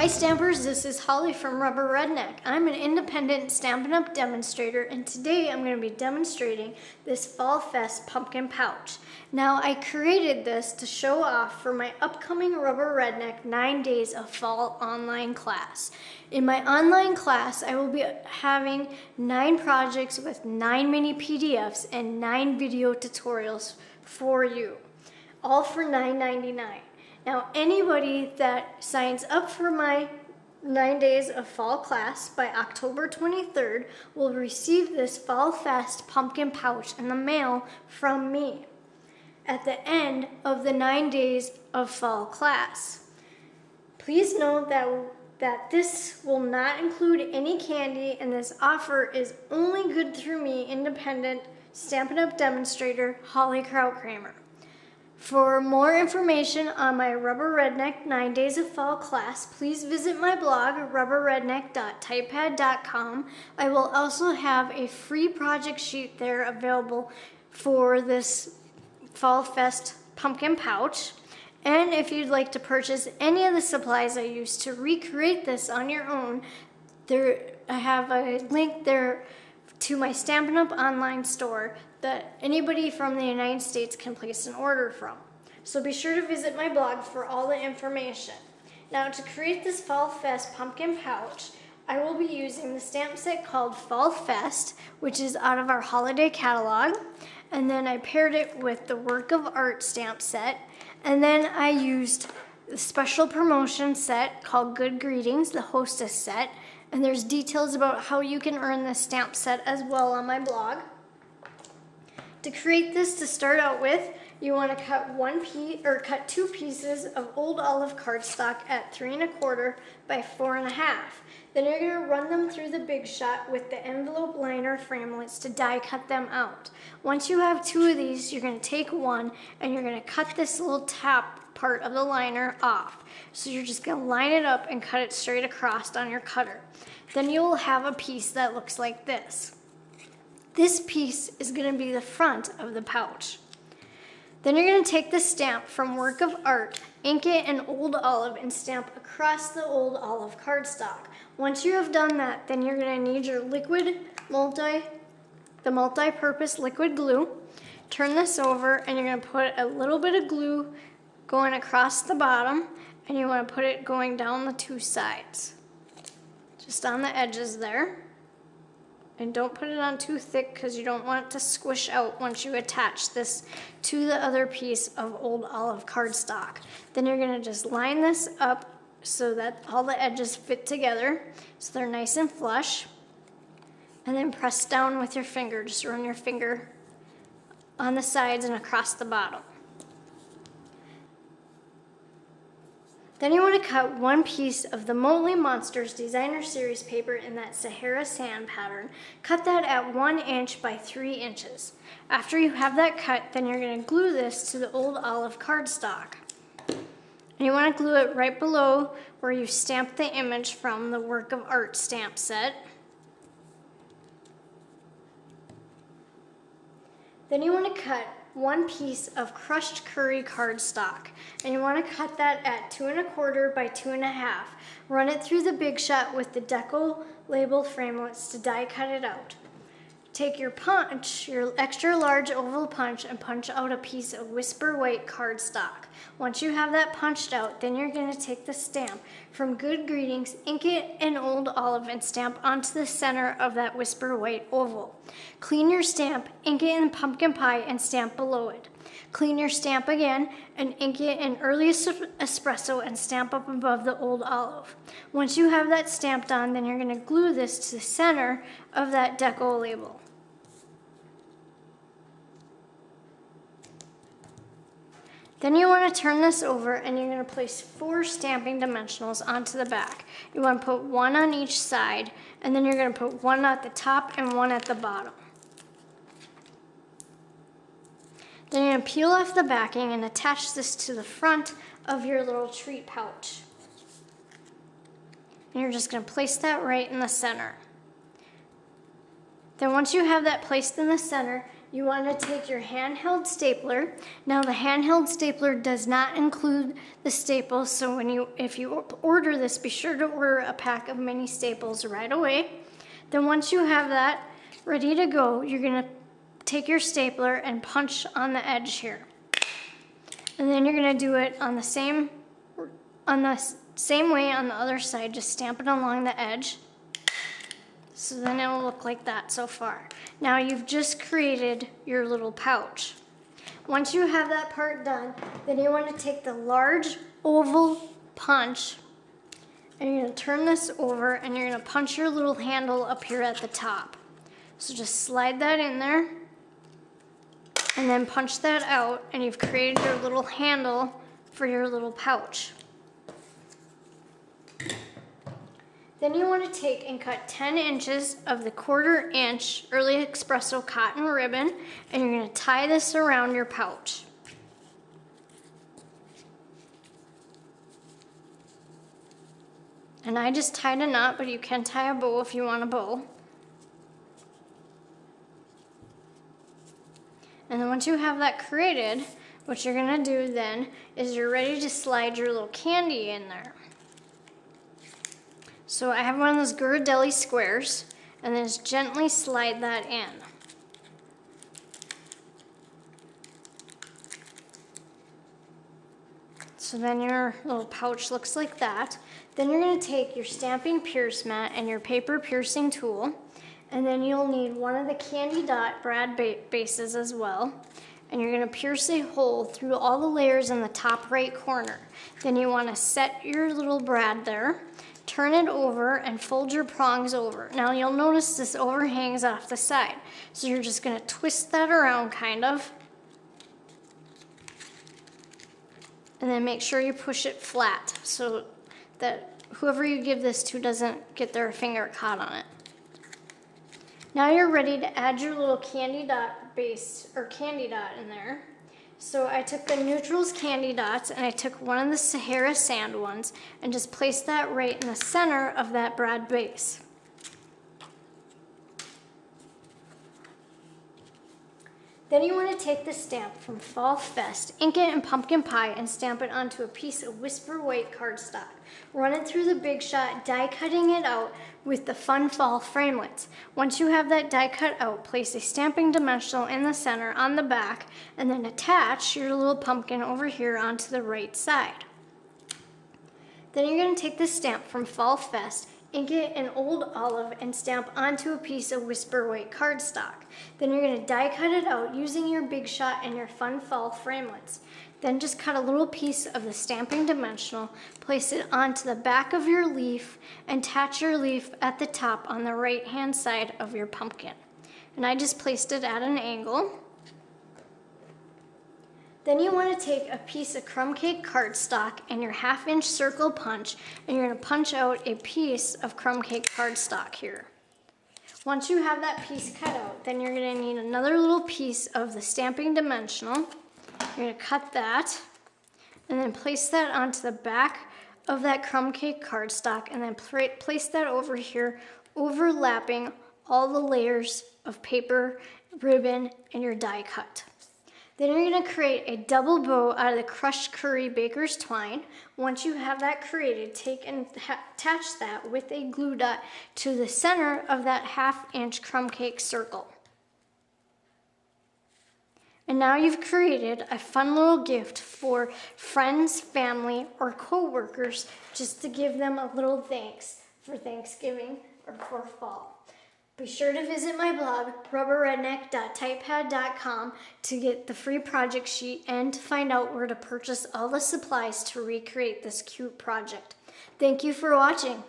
Hi Stampers, this is Holly from Rubber Redneck. I'm an independent Stampin' Up! Demonstrator, and today I'm going to be demonstrating this Fall Fest pumpkin pouch. Now I created this to show off for my upcoming Rubber Redneck 9 days of fall online class. In my online class, I will be having 9 projects with 9 mini PDFs and 9 video tutorials for you, all for $9.99. Now, anybody that signs up for my 9 days of fall class by October 23rd will receive this Fall Fest pumpkin pouch in the mail from me at the end of the 9 days of fall class. Please note that this will not include any candy, and this offer is only good through me, independent Stampin' Up! Demonstrator Holly Kramer. For more information on my Rubber Redneck 9 Days of Fall class, please visit my blog, rubberredneck.typepad.com. I will also have a free project sheet there available for this Fall Fest pumpkin pouch. And if you'd like to purchase any of the supplies I used to recreate this on your own, I have a link there to my Stampin' Up! Online store that anybody from the United States can place an order from. So be sure to visit my blog for all the information. Now, to create this Fall Fest pumpkin pouch, I will be using the stamp set called Fall Fest, which is out of our holiday catalog. And then I paired it with the Work of Art stamp set. And then I used the special promotion set called Good Greetings, the Hostess set. And there's details about how you can earn this stamp set as well on my blog. To create this, to start out with, you want to cut 2 pieces of old olive cardstock at 3 1/4 by 4 1/2. Then you're going to run them through the Big Shot with the envelope liner framelits to die cut them out. Once you have 2 of these, you're going to take one and you're going to cut this little top part of the liner off. So you're just going to line it up and cut it straight across on your cutter. Then you'll have a piece that looks like this. This piece is going to be the front of the pouch. Then you're going to take the stamp from Work of Art, ink it in Old Olive, and stamp across the Old Olive cardstock. Once you have done that, then you're going to need your multi-purpose liquid glue. Turn this over, and you're going to put a little bit of glue going across the bottom, and you want to put it going down the 2 sides, just on the edges there. And don't put it on too thick because you don't want it to squish out once you attach this to the other piece of Old Olive cardstock. Then you're going to just line this up so that all the edges fit together so they're nice and flush. And then press down with your finger. Just run your finger on the sides and across the bottom. Then you want to cut 1 piece of the Motley Monsters Designer Series paper in that Sahara Sand pattern. Cut that at 1 inch by 3 inches. After you have that cut, then you're going to glue this to the Old Olive cardstock. And you want to glue it right below where you stamped the image from the Work of Art stamp set. Then you want to cut 1 piece of crushed curry cardstock, and you want to cut that at 2 1/4 by 2 1/2. Run it through the Big Shot with the deco label framelits to die cut it out. Take your punch, your extra large oval punch, and punch out a piece of Whisper White cardstock. Once you have that punched out, then you're going to take the stamp from Good Greetings, ink it in Old Olive, and stamp onto the center of that Whisper White oval. Clean your stamp, ink it in Pumpkin Pie, and stamp below it. Clean your stamp again and ink it in Early Espresso and stamp up above the Old Olive. Once you have that stamped on, then you're going to glue this to the center of that deco label. Then you want to turn this over and you're going to place 4 stamping dimensionals onto the back. You want to put 1 on each side, and then you're going to put 1 at the top and 1 at the bottom. Then you're going to peel off the backing and attach this to the front of your little treat pouch. And you're just going to place that right in the center. Then once you have that placed in the center, you want to take your handheld stapler. Now the handheld stapler does not include the staples, so if you order this, be sure to order a pack of mini staples right away. Then once you have that ready to go, you're going to take your stapler and punch on the edge here. And then you're going to do it on the same way on the other side, just stamp it along the edge. So then it'll look like that so far. Now you've just created your little pouch. Once you have that part done, then you want to take the large oval punch and you're going to turn this over and you're going to punch your little handle up here at the top. So just slide that in there and then punch that out and you've created your little handle for your little pouch. Then you want to take and cut 10 inches of the 1/4 inch Early Espresso cotton ribbon and you're going to tie this around your pouch. And I just tied a knot, but you can tie a bow if you want a bow. And then once you have that created, what you're going to do then is you're ready to slide your little candy in there. So I have one of those Ghirardelli squares, and then just gently slide that in. So then your little pouch looks like that. Then you're going to take your Stampin' Pierce mat and your paper piercing tool, and then you'll need one of the candy dot brad bases as well. And you're going to pierce a hole through all the layers in the top right corner. Then you want to set your little brad there. Turn it over and fold your prongs over. Now you'll notice this overhangs off the side. So you're just going to twist that around kind of. And then make sure you push it flat so that whoever you give this to doesn't get their finger caught on it. Now you're ready to add your little candy dot base or candy dot in there. So I took the Neutrals candy dots and I took one of the Sahara sand ones and just placed that right in the center of that brad base. Then you want to take the stamp from Fall Fest, ink it in pumpkin pie, and stamp it onto a piece of Whisper White cardstock. Run it through the Big Shot, die cutting it out with the Fun Fall framelits. Once you have that die cut out, place a stamping dimensional in the center on the back, and then attach your little pumpkin over here onto the right side. Then you're going to take the stamp from Fall Fest, ink it in Old Olive, and stamp onto a piece of Whisper White cardstock. Then you're going to die cut it out using your Big Shot and your Fun Fall framelits. Then just cut a little piece of the stamping dimensional, place it onto the back of your leaf, and attach your leaf at the top on the right hand side of your pumpkin. And I just placed it at an angle. Then you want to take a piece of crumb cake cardstock and your 1/2 inch circle punch, and you're going to punch out a piece of crumb cake cardstock here. Once you have that piece cut out, then you're going to need another little piece of the stamping dimensional. You're going to cut that and then place that onto the back of that crumb cake cardstock and then place that over here, overlapping all the layers of paper, ribbon, and your die cut. Then you're going to create a double bow out of the crushed curry baker's twine. Once you have that created, take and attach that with a glue dot to the center of that 1/2 inch crumb cake circle. And now you've created a fun little gift for friends, family, or co-workers just to give them a little thanks for Thanksgiving or for fall. Be sure to visit my blog, rubberredneck.typepad.com, to get the free project sheet and to find out where to purchase all the supplies to recreate this cute project. Thank you for watching.